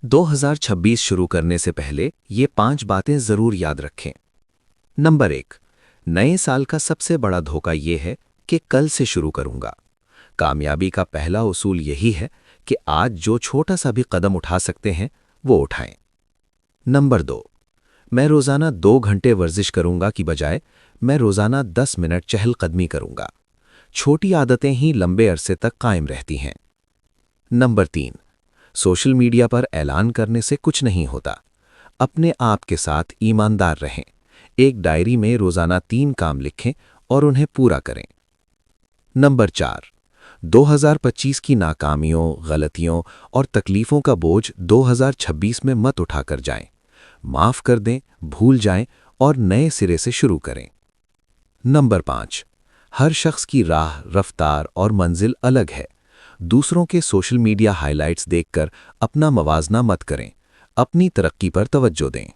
2026 शुरू करने से पहले ये 5 बातें ज़रूर याद रखें। नंबर 1, नए साल का सबसे बड़ा धोखा ये है कि कल से शुरू करूंगा। कामयाबी का पहला उसूल यही है कि आज जो छोटा सा भी कदम उठा सकते हैं वो उठाएं। नंबर 2, मैं रोज़ाना 2 घंटे वर्जिश करूंगा की बजाय मैं रोज़ाना 10 मिनट चहलकदमी करूंगा। छोटी आदतें ही लंबे अरसे तक कायम रहती हैं। नंबर 3, सोशल मीडिया पर ऐलान करने से कुछ नहीं होता। अपने आप के साथ ईमानदार रहें। एक डायरी में रोज़ाना 3 काम लिखें और उन्हें पूरा करें। नंबर 4, 2025 की नाकामियों, गलतियों और तकलीफ़ों का बोझ 2026 में मत उठाकर जाएं। माफ़ कर दें, भूल जाएं और नए सिरे से शुरू करें। नंबर 5, हर शख्स की राह, रफ्तार और मंजिल अलग है। दूसरों के सोशल मीडिया हाइलाइट्स देखकर अपना मवाजना मत करें। अपनी तरक्की पर तवज्जो दें।